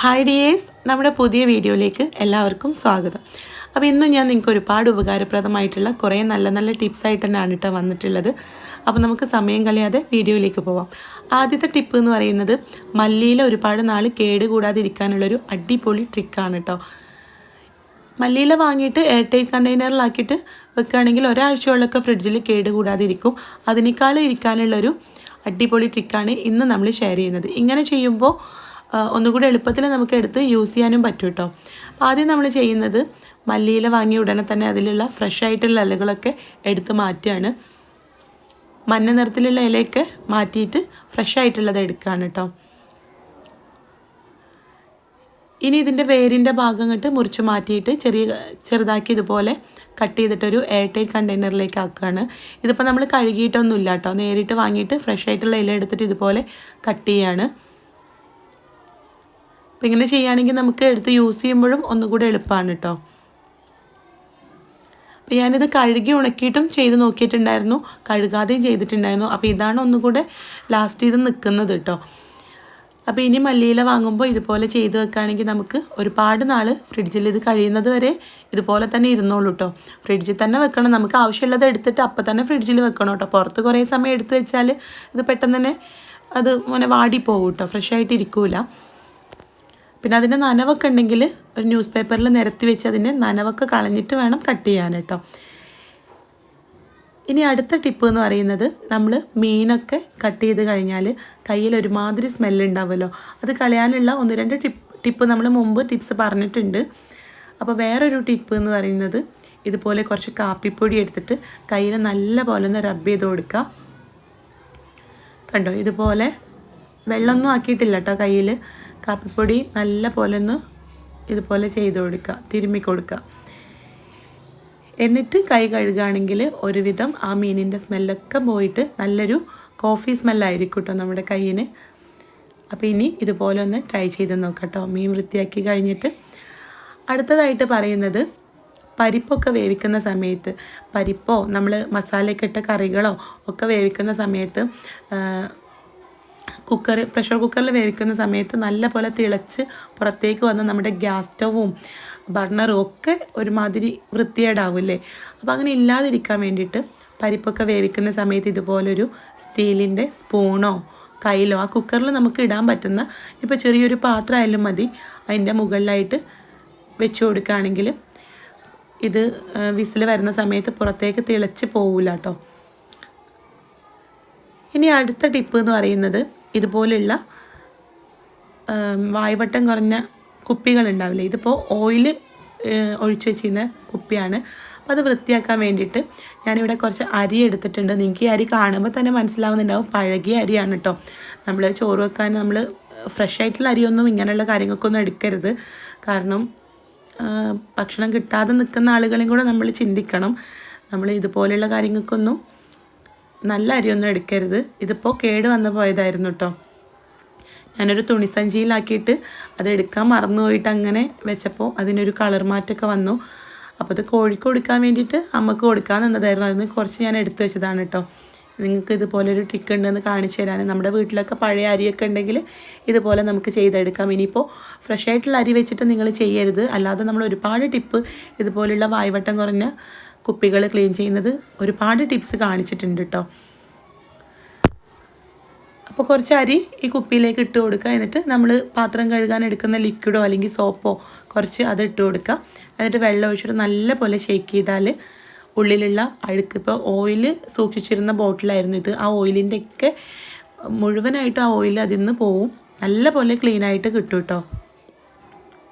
Hi dears, നമ്മുടെ പുതിയ വീഡിയോയിലേക്ക് എല്ലാവർക്കും സ്വാഗതം. അപ്പോൾ ഇന്നും ഞാൻ നിങ്ങൾക്ക് ഒരുപാട് ഉപകാരപ്രദമായിട്ടുള്ള കുറേ നല്ല നല്ല ടിപ്സായിട്ട് തന്നെയാണ് കേട്ടോ വന്നിട്ടുള്ളത്. അപ്പോൾ നമുക്ക് സമയം കളയാതെ വീഡിയോയിലേക്ക് പോവാം. ആദ്യത്തെ ടിപ്പ് എന്ന് പറയുന്നത് മല്ലിയില ഒരുപാട് നാൾ കേടുകൂടാതിരിക്കാനുള്ളൊരു അടിപൊളി ട്രിക്കാണ് കേട്ടോ. മല്ലിയില വാങ്ങിയിട്ട് എയർ ടൈറ്റ് കണ്ടെയ്നറിലാക്കിയിട്ട് വെക്കുകയാണെങ്കിൽ ഒരാഴ്ചയോളമൊക്കെ ഫ്രിഡ്ജിൽ കേടുകൂടാതിരിക്കും. അതിനേക്കാളും ഇരിക്കാനുള്ളൊരു അടിപൊളി ട്രിക്കാണ് ഇന്ന് നമ്മൾ ഷെയർ ചെയ്യുന്നത്. ഇങ്ങനെ ചെയ്യുമ്പോൾ ഒന്നുകൂടി എളുപ്പത്തിൽ നമുക്ക് എടുത്ത് യൂസ് ചെയ്യാനും പറ്റും കേട്ടോ. അപ്പോൾ ആദ്യം നമ്മൾ ചെയ്യുന്നത് മല്ലിയില വാങ്ങിയ ഉടനെ തന്നെ അതിലുള്ള ഫ്രഷ് ആയിട്ടുള്ള ഇലകളൊക്കെ എടുത്ത് മാറ്റുകയാണ്. മഞ്ഞ നിറത്തിലുള്ള ഇലയൊക്കെ മാറ്റിയിട്ട് ഫ്രഷ് ആയിട്ടുള്ളത് എടുക്കുകയാണ് കേട്ടോ. ഇനി ഇതിൻ്റെ വേരിൻ്റെ ഭാഗം കണ്ട് മുറിച്ച് മാറ്റിയിട്ട് ചെറുതാക്കി ഇതുപോലെ കട്ട് ചെയ്തിട്ടൊരു എയർ ടൈറ്റ് കണ്ടെയ്നറിലേക്ക് ആക്കുകയാണ്. ഇതിപ്പോൾ നമ്മൾ കഴുകിയിട്ടൊന്നുമില്ല കേട്ടോ, നേരിട്ട് വാങ്ങിയിട്ട് ഫ്രഷ് ആയിട്ടുള്ള ഇല എടുത്തിട്ട് ഇതുപോലെ കട്ട് ചെയ്യാണ്. അപ്പോൾ ഇങ്ങനെ ചെയ്യുകയാണെങ്കിൽ നമുക്ക് എടുത്ത് യൂസ് ചെയ്യുമ്പോഴും ഒന്നുകൂടി എളുപ്പമാണ് കേട്ടോ. അപ്പോൾ ഞാനിത് കഴുകി ഉണക്കിയിട്ടും ചെയ്ത് നോക്കിയിട്ടുണ്ടായിരുന്നു, കഴുകാതെയും ചെയ്തിട്ടുണ്ടായിരുന്നു. അപ്പോൾ ഇതാണ് ഒന്നുകൂടെ ലാസ്റ്റ് ചെയ്ത് നിൽക്കുന്നത് കേട്ടോ. അപ്പോൾ ഇനി മല്ലിയില വാങ്ങുമ്പോൾ ഇതുപോലെ ചെയ്ത് വെക്കുകയാണെങ്കിൽ നമുക്ക് ഒരുപാട് നാൾ ഫ്രിഡ്ജിൽ ഇത് കഴിയുന്നത് വരെ ഇതുപോലെ തന്നെ ഇരുന്നോളൂ കേട്ടോ. ഫ്രിഡ്ജിൽ തന്നെ വെക്കണം, നമുക്ക് ആവശ്യമുള്ളത് എടുത്തിട്ട് അപ്പം തന്നെ ഫ്രിഡ്ജിൽ വെക്കണം കേട്ടോ. പുറത്ത് കുറേ സമയം എടുത്ത് വെച്ചാൽ ഇത് പെട്ടെന്ന് തന്നെ അത് ഇങ്ങനെ വാടിപ്പോവും കേട്ടോ, ഫ്രഷ് ആയിട്ട് ഇരിക്കില്ല. പിന്നെ അതിൻ്റെ നനവൊക്കെ ഉണ്ടെങ്കിൽ ഒരു ന്യൂസ് പേപ്പറിൽ നിരത്തി വെച്ച് അതിൻ്റെ നനവൊക്കെ കളഞ്ഞിട്ട് വേണം കട്ട് ചെയ്യാൻ കേട്ടോ. ഇനി അടുത്ത ടിപ്പ് എന്ന് പറയുന്നത്, നമ്മൾ മീനൊക്കെ കട്ട് ചെയ്ത് കഴിഞ്ഞാൽ കയ്യിൽ ഒരുമാതിരി സ്മെല്ലുണ്ടാവുമല്ലോ, അത് കളയാനുള്ള 1-2 ടിപ്പ് നമ്മൾ മുമ്പ് ടിപ്സ് പറഞ്ഞിട്ടുണ്ട്. അപ്പോൾ വേറൊരു ടിപ്പ് എന്ന് പറയുന്നത്, ഇതുപോലെ കുറച്ച് കാപ്പിപ്പൊടി എടുത്തിട്ട് കയ്യിൽ നല്ല പോലെ ഒന്ന് റബ്ബ് ചെയ്ത് കൊടുക്കുക. കണ്ടോ, ഇതുപോലെ വെള്ളമൊന്നും ആക്കിയിട്ടില്ല കേട്ടോ. കയ്യിൽ കാപ്പിപ്പൊടി നല്ല പോലെ ഒന്ന് ഇതുപോലെ ചെയ്ത് കൊടുക്കുക, തിരുമ്മി കൊടുക്കുക. എന്നിട്ട് കൈ കഴുകുകയാണെങ്കിൽ ഒരുവിധം ആ മീനിൻ്റെ സ്മെല്ലൊക്കെ പോയിട്ട് നല്ലൊരു കോഫി സ്മെല്ലായിരിക്കും കേട്ടോ നമ്മുടെ കയ്യിന്. അപ്പോൾ ഇനി ഇതുപോലെ ഒന്ന് ട്രൈ ചെയ്ത് നോക്കാം കേട്ടോ, മീൻ വൃത്തിയാക്കി കഴിഞ്ഞിട്ട്. അടുത്തതായിട്ട് പറയുന്നത്, പരിപ്പൊക്കെ വേവിക്കുന്ന സമയത്ത്, പരിപ്പോ നമ്മൾ മസാലയൊക്കെ ഇട്ട കറികളോ ഒക്കെ വേവിക്കുന്ന സമയത്ത് പ്രഷർ കുക്കറിൽ വേവിക്കുന്ന സമയത്ത് നല്ല പോലെ തിളച്ച് പുറത്തേക്ക് വന്ന് നമ്മുടെ ഗ്യാസ് സ്റ്റവും ബർണറും ഒക്കെ ഒരുമാതിരി വൃത്തികേടാവില്ലേ. അപ്പോൾ അങ്ങനെ ഇല്ലാതിരിക്കാൻ വേണ്ടിയിട്ട് പരിപ്പൊക്കെ വേവിക്കുന്ന സമയത്ത് ഇതുപോലൊരു സ്റ്റീലിൻ്റെ സ്പൂണോ കയ്യിലോ ആ കുക്കറിൽ നമുക്ക് ഇടാൻ പറ്റുന്ന ഇപ്പോൾ ചെറിയൊരു പാത്രം ആയാലും മതി, അതിൻ്റെ മുകളിലായിട്ട് വെച്ച് കൊടുക്കുകയാണെങ്കിൽ ഇത് വിസിൽ വരുന്ന സമയത്ത് പുറത്തേക്ക് തിളച്ച് പോവില്ല കേട്ടോ. ഇനി അടുത്ത ടിപ്പ് എന്ന് പറയുന്നത്, ഇതുപോലുള്ള വായ്വട്ടം കുറഞ്ഞ കുപ്പികളുണ്ടാവില്ലേ, ഇതിപ്പോൾ ഓയിൽ ഒഴിച്ച് വെച്ചിരുന്ന കുപ്പിയാണ്. അപ്പോൾ അത് വൃത്തിയാക്കാൻ വേണ്ടിയിട്ട് ഞാനിവിടെ കുറച്ച് അരി എടുത്തിട്ടുണ്ട്. നിങ്ങൾക്ക് ഈ അരി കാണുമ്പോൾ തന്നെ മനസ്സിലാവുന്നുണ്ടാവും, പഴകിയ അരിയാണ് കേട്ടോ. നമ്മൾ ചോറ് വെക്കാൻ നമ്മൾ ഫ്രഷ് ആയിട്ടുള്ള അരിയൊന്നും ഇങ്ങനെയുള്ള കാര്യങ്ങൾക്കൊന്നും എടുക്കരുത്. കാരണം ഭക്ഷണം കിട്ടാതെ നിൽക്കുന്ന ആളുകളെയും കൂടെ നമ്മൾ ചിന്തിക്കണം. നമ്മൾ ഇതുപോലെയുള്ള കാര്യങ്ങൾക്കൊന്നും നല്ല അരിയൊന്നും എടുക്കരുത്. ഇതിപ്പോൾ കേട് വന്ന് പോയതായിരുന്നു കേട്ടോ. ഞാനൊരു തുണിസഞ്ചിയിലാക്കിയിട്ട് അത് എടുക്കാൻ മറന്നുപോയിട്ട് അങ്ങനെ വെച്ചപ്പോൾ അതിനൊരു കളർ മാറ്റമൊക്കെ വന്നു. അപ്പോൾ അത് കോഴിക്ക് കൊടുക്കാൻ വേണ്ടിയിട്ട് അമ്മക്ക് കൊടുക്കാൻ നിന്നതായിരുന്നു. അതിന് കുറച്ച് ഞാൻ എടുത്തു വെച്ചതാണ് കേട്ടോ. നിങ്ങൾക്ക് ഇതുപോലൊരു ട്രിക്ക് ഉണ്ടെന്ന് കാണിച്ചു തരാൻ. നമ്മുടെ വീട്ടിലൊക്കെ പഴയ അരിയൊക്കെ ഉണ്ടെങ്കിൽ ഇതുപോലെ നമുക്ക് ചെയ്തെടുക്കാം. ഇനിയിപ്പോൾ ഫ്രഷ് ആയിട്ടുള്ള അരി വെച്ചിട്ട് നിങ്ങൾ ചെയ്യരുത്. അല്ലാതെ നമ്മൾ ഒരുപാട് ടിപ്പ് ഇതുപോലുള്ള വായ്വട്ടം കുറഞ്ഞ കുപ്പികൾ ക്ലീൻ ചെയ്യുന്നത് ഒരുപാട് ടിപ്സ് കാണിച്ചിട്ടുണ്ട് കേട്ടോ. അപ്പോൾ കുറച്ച് അരി ഈ കുപ്പിയിലേക്ക് ഇട്ട് കൊടുക്കുക. എന്നിട്ട് നമ്മൾ പാത്രം കഴുകാൻ എടുക്കുന്ന ലിക്വിഡോ അല്ലെങ്കിൽ സോപ്പോ കുറച്ച് അത് ഇട്ട് കൊടുക്കുക. എന്നിട്ട് വെള്ളം ഒഴിച്ചിട്ട് നല്ല പോലെ ഷേക്ക് ചെയ്താൽ ഉള്ളിലുള്ള അഴുക്ക്, ഇപ്പോൾ ഓയിൽ സൂക്ഷിച്ചിരുന്ന ബോട്ടിലായിരുന്നു ഇത്, ആ ഓയിലിൻ്റെയൊക്കെ മുഴുവനായിട്ടും ആ ഓയിൽ അതിൽ നിന്ന് പോവും. നല്ല പോലെ ക്ലീനായിട്ട് കിട്ടും കേട്ടോ.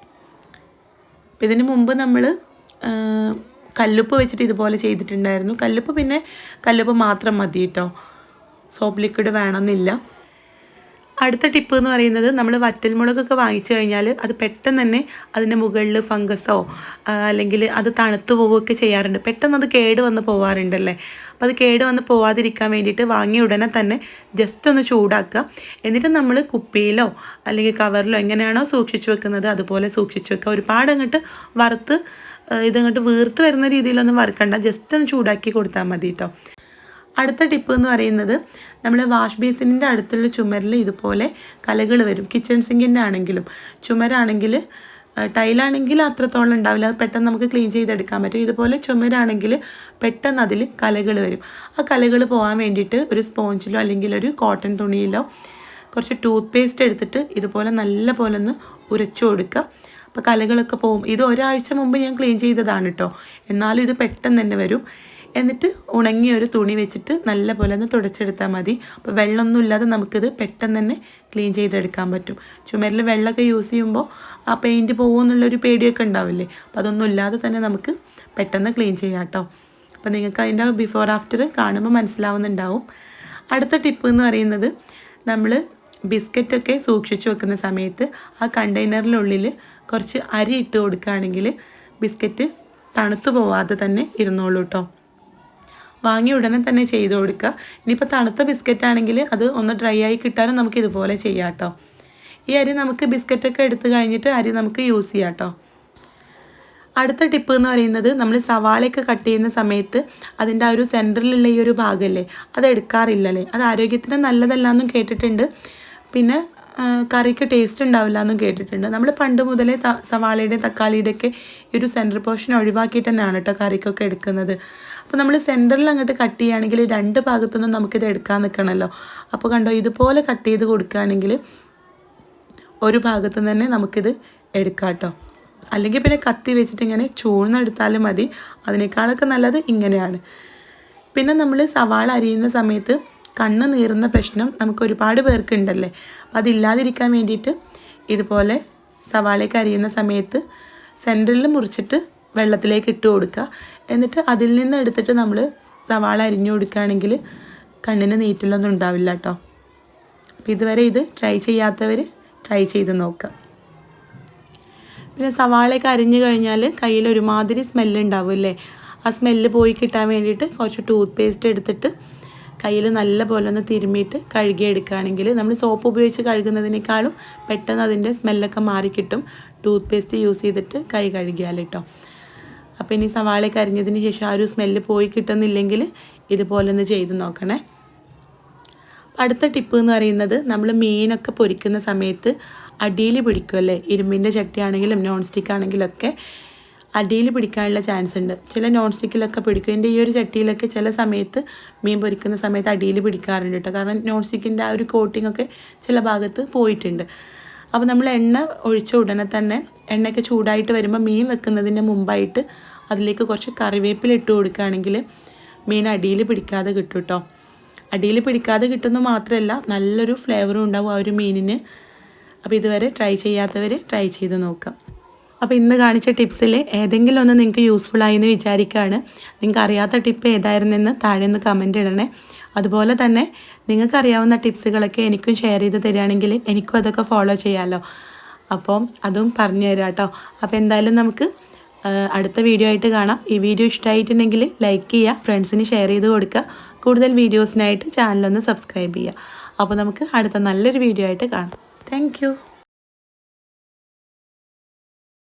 അപ്പോൾ ഇതിന് മുമ്പ് നമ്മൾ കല്ലുപ്പ് വെച്ചിട്ട് ഇതുപോലെ ചെയ്തിട്ടുണ്ടായിരുന്നു. കല്ലുപ്പ് മാത്രം മതി കേട്ടോ, സോപ്പ് ലിക്വിഡ് വേണമെന്നില്ല. അടുത്ത ടിപ്പ് എന്ന് പറയുന്നത്, നമ്മൾ വറ്റൽമുളകൊക്കെ വാങ്ങിച്ചു കഴിഞ്ഞാൽ അത് പെട്ടെന്ന് തന്നെ അതിൻ്റെ മുകളിൽ ഫംഗസോ അല്ലെങ്കിൽ അത് തണുത്ത് പോവുകയൊക്കെ ചെയ്യാറുണ്ട്. പെട്ടെന്ന് അത് കേട് വന്ന് പോവാറുണ്ടല്ലേ. അപ്പോൾ അത് കേട് വന്ന് പോവാതിരിക്കാൻ വേണ്ടിയിട്ട് വാങ്ങിയ ഉടനെ തന്നെ ജസ്റ്റ് ഒന്ന് ചൂടാക്കുക. എന്നിട്ട് നമ്മൾ കുപ്പിയിലോ അല്ലെങ്കിൽ കവറിലോ എങ്ങനെയാണോ സൂക്ഷിച്ചു വെക്കുന്നത് അതുപോലെ സൂക്ഷിച്ചു വെക്കുക. ഒരുപാട് അങ്ങോട്ട് ഇതങ്ങോട്ട് വീർത്ത് വരുന്ന രീതിയിലൊന്നും വറുക്കണ്ട, ജസ്റ്റ് ഒന്ന് ചൂടാക്കി കൊടുത്താൽ മതി കേട്ടോ. അടുത്ത ടിപ്പ് എന്ന് പറയുന്നത് നമ്മൾ വാഷ് ബേസിൻ്റെ അടുത്തുള്ള ചുമരിൽ ഇതുപോലെ കലകൾ വരും. കിച്ചൺ സിങ്കിൻ്റെ ആണെങ്കിലും ചുമരാണെങ്കിൽ ടൈലാണെങ്കിൽ അത്രത്തോളം ഉണ്ടാവില്ല, അത് പെട്ടെന്ന് നമുക്ക് ക്ലീൻ ചെയ്തെടുക്കാൻ പറ്റും. ഇതുപോലെ ചുമരാണെങ്കിൽ പെട്ടെന്ന് അതിൽ കലകൾ വരും. ആ കലകൾ പോകാൻ വേണ്ടിയിട്ട് ഒരു സ്പോഞ്ചിലോ അല്ലെങ്കിൽ ഒരു കോട്ടൺ തുണിയിലോ കുറച്ച് ടൂത്ത് പേസ്റ്റ് എടുത്തിട്ട് ഇതുപോലെ നല്ല പോലെ ഒന്ന് ഉരച്ചു കൊടുക്കുക. അപ്പോൾ കലകളൊക്കെ പോകും. ഇത് ഒരാഴ്ച മുമ്പ് ഞാൻ ക്ലീൻ ചെയ്തതാണ് കേട്ടോ, എന്നാലും ഇത് പെട്ടെന്ന് തന്നെ വരും. എന്നിട്ട് ഉണങ്ങിയ ഒരു തുണി വെച്ചിട്ട് നല്ല പോലെ ഒന്ന് തുടച്ചെടുത്താൽ മതി. അപ്പോൾ വെള്ളമൊന്നും ഇല്ലാതെ നമുക്കിത് പെട്ടെന്ന് തന്നെ ക്ലീൻ ചെയ്തെടുക്കാൻ പറ്റും. ചുമരിൽ വെള്ളമൊക്കെ യൂസ് ചെയ്യുമ്പോൾ ആ പെയിൻറ്റ് പോകുമെന്നുള്ളൊരു പേടിയൊക്കെ ഉണ്ടാവില്ലേ, അപ്പോൾ അതൊന്നും ഇല്ലാതെ തന്നെ നമുക്ക് പെട്ടെന്ന് ക്ലീൻ ചെയ്യാം കേട്ടോ. അപ്പോൾ നിങ്ങൾക്ക് അതിൻ്റെ ബിഫോർ ആഫ്റ്റർ കാണുമ്പോൾ മനസ്സിലാവുന്നുണ്ടാവും. അടുത്ത ടിപ്പ് എന്ന് പറയുന്നത് നമ്മൾ ബിസ്ക്കറ്റൊക്കെ സൂക്ഷിച്ച് വെക്കുന്ന സമയത്ത് ആ കണ്ടെയ്നറിനുള്ളിൽ കുറച്ച് അരി ഇട്ട് കൊടുക്കുകയാണെങ്കിൽ ബിസ്ക്കറ്റ് തണുത്തു പോവാതെ തന്നെ ഇരുന്നോളൂ കേട്ടോ. വാങ്ങി ഉടനെ തന്നെ ചെയ്ത് കൊടുക്കുക. ഇനിയിപ്പോൾ തണുത്ത ബിസ്ക്കറ്റ് ആണെങ്കിൽ അത് ഒന്ന് ഡ്രൈ ആയി കിട്ടാനും നമുക്ക് ഇതുപോലെ ചെയ്യാം കേട്ടോ. ഈ അരി നമുക്ക് ബിസ്ക്കറ്റൊക്കെ എടുത്തു കഴിഞ്ഞിട്ട് അരി നമുക്ക് യൂസ് ചെയ്യാം കേട്ടോ. അടുത്ത ടിപ്പ് എന്ന് പറയുന്നത് നമ്മൾ സവാളയൊക്കെ കട്ട് ചെയ്യുന്ന സമയത്ത് അതിൻ്റെ ആ ഒരു സെൻറ്ററിലുള്ള ഈ ഒരു ഭാഗമല്ലേ അത് എടുക്കാറില്ലല്ലേ, അത് ആരോഗ്യത്തിന് നല്ലതല്ല എന്നും കേട്ടിട്ടുണ്ട്. പിന്നെ കറിക്ക് ടേസ്റ്റ് ഉണ്ടാവില്ല എന്നും കേട്ടിട്ടുണ്ട്. നമ്മൾ പണ്ട് മുതലേ സവാളയുടെയും തക്കാളിയുടെയൊക്കെ ഈ ഒരു സെൻറ്റർ പോർഷൻ ഒഴിവാക്കിയിട്ട് തന്നെയാണ് കേട്ടോ കറിക്കൊക്കെ എടുക്കുന്നത്. അപ്പോൾ നമ്മൾ സെൻറ്ററിൽ അങ്ങോട്ട് കട്ട് ചെയ്യുകയാണെങ്കിൽ രണ്ട് ഭാഗത്തുനിന്നും നമുക്കിത് എടുക്കാൻ നിൽക്കണമല്ലോ. അപ്പോൾ കണ്ടോ, ഇതുപോലെ കട്ട് ചെയ്ത് കൊടുക്കുകയാണെങ്കിൽ ഒരു ഭാഗത്തു നിന്ന് തന്നെ നമുക്കിത് എടുക്കാം കേട്ടോ. അല്ലെങ്കിൽ പിന്നെ കത്തി വെച്ചിട്ട് ഇങ്ങനെ ചൂഴ്ന്നെടുത്താലും മതി, അതിനേക്കാളൊക്കെ നല്ലത് ഇങ്ങനെയാണ്. പിന്നെ നമ്മൾ സവാള അരിയുന്ന സമയത്ത് കണ്ണ് നീറുന്ന പ്രശ്നം നമുക്ക് ഒരുപാട് പേർക്കുണ്ടല്ലേ, അപ്പോൾ അതില്ലാതിരിക്കാൻ വേണ്ടിയിട്ട് ഇതുപോലെ സവാളയൊക്കെ അരിയുന്ന സമയത്ത് സെൻറ്ററിൽ മുറിച്ചിട്ട് വെള്ളത്തിലേക്ക് ഇട്ട് കൊടുക്കുക. എന്നിട്ട് അതിൽ നിന്ന് എടുത്തിട്ട് നമ്മൾ സവാള അരിഞ്ഞു കൊടുക്കുകയാണെങ്കിൽ കണ്ണിന് നീറ്റിലൊന്നും ഉണ്ടാവില്ല കേട്ടോ. അപ്പോൾ ഇതുവരെ ഇത് ട്രൈ ചെയ്യാത്തവർ ട്രൈ ചെയ്ത് നോക്കുക. പിന്നെ സവാളയൊക്കെ അരിഞ്ഞു കഴിഞ്ഞാൽ കയ്യിൽ ഒരുമാതിരി സ്മെല്ലുണ്ടാവും അല്ലേ, ആ സ്മെല്ല് പോയി കിട്ടാൻ വേണ്ടിയിട്ട് കുറച്ച് ടൂത്ത് പേസ്റ്റ് എടുത്തിട്ട് കയ്യിൽ നല്ല പോലെ ഒന്ന് തിരുമ്മിയിട്ട് കഴുകിയെടുക്കുകയാണെങ്കിൽ നമ്മൾ സോപ്പ് ഉപയോഗിച്ച് കഴുകുന്നതിനേക്കാളും പെട്ടെന്ന് അതിൻ്റെ സ്മെല്ലൊക്കെ മാറിക്കിട്ടും ടൂത്ത് പേസ്റ്റ് യൂസ് ചെയ്തിട്ട് കൈ കഴുകിയാൽ കേട്ടോ. അപ്പോൾ ഇനി സവാളയൊക്കെ അരിഞ്ഞതിന് ശേഷം ആ ഒരു സ്മെല്ല് പോയി കിട്ടുന്നില്ലെങ്കിൽ ഇതുപോലെ ഒന്ന് ചെയ്ത് നോക്കണേ. അടുത്ത ടിപ്പ് എന്ന് പറയുന്നത് നമ്മൾ മീനൊക്കെ പൊരിക്കുന്ന സമയത്ത് അടിയിൽ പിടിക്കുമല്ലേ, ഇരുമ്പിൻ്റെ ചട്ടിയാണെങ്കിലും നോൺ സ്റ്റിക്ക് ആണെങ്കിലൊക്കെ അടിയിൽ പിടിക്കാനുള്ള ചാൻസ് ഉണ്ട്. ചില നോൺ സ്റ്റിക്കിലൊക്കെ പിടിക്കും. എൻ്റെ ഈ ഒരു ചട്ടിയിലൊക്കെ ചില സമയത്ത് മീൻ പൊരിക്കുന്ന സമയത്ത് അടിയിൽ പിടിക്കാറുണ്ട് കേട്ടോ, കാരണം നോൺ സ്റ്റിക്കിൻ്റെ ആ ഒരു കോട്ടിങ്ങൊക്കെ ചില ഭാഗത്ത് പോയിട്ടുണ്ട്. അപ്പോൾ നമ്മൾ എണ്ണ ഒഴിച്ച ഉടനെ തന്നെ എണ്ണയൊക്കെ ചൂടായിട്ട് വരുമ്പോൾ മീൻ വെക്കുന്നതിന് മുമ്പായിട്ട് അതിലേക്ക് കുറച്ച് കറിവേപ്പില ഇട്ട് കൊടുക്കുകയാണെങ്കിൽ മീൻ അടിയിൽ പിടിക്കാതെ കിട്ടും കേട്ടോ. അടിയിൽ പിടിക്കാതെ കിട്ടുന്നു മാത്രമല്ല നല്ലൊരു ഫ്ലേവറും ഉണ്ടാവും ആ ഒരു മീനിന്. അപ്പോൾ ഇതുവരെ ട്രൈ ചെയ്യാത്തവർ ട്രൈ ചെയ്ത് നോക്കാം. അപ്പോൾ ഇന്ന് കാണിച്ച ടിപ്സിൽ ഏതെങ്കിലും ഒന്ന് നിങ്ങൾക്ക് യൂസ്ഫുള്ളായി എന്ന് വിചാരിക്കുകയാണ്. നിങ്ങൾക്ക് അറിയാത്ത ടിപ്പ് ഏതായിരുന്നെന്ന് താഴെ ഒന്ന് കമൻറ്റ് ഇടണേ. അതുപോലെ തന്നെ നിങ്ങൾക്കറിയാവുന്ന ടിപ്സുകളൊക്കെ എനിക്കും ഷെയർ ചെയ്ത് തരികയാണെങ്കിൽ എനിക്കും അതൊക്കെ ഫോളോ ചെയ്യാമല്ലോ. അപ്പോൾ അതും പറഞ്ഞു തരാം കേട്ടോ. അപ്പോൾ എന്തായാലും നമുക്ക് അടുത്ത വീഡിയോ ആയിട്ട് കാണാം. ഈ വീഡിയോ ഇഷ്ടമായിട്ടുണ്ടെങ്കിൽ ലൈക്ക് ചെയ്യുക, ഫ്രണ്ട്സിന് ഷെയർ ചെയ്ത് കൊടുക്കുക. കൂടുതൽ വീഡിയോസിനായിട്ട് ചാനലൊന്ന് സബ്സ്ക്രൈബ് ചെയ്യുക. അപ്പോൾ നമുക്ക് അടുത്ത നല്ലൊരു വീഡിയോ ആയിട്ട് കാണാം. താങ്ക്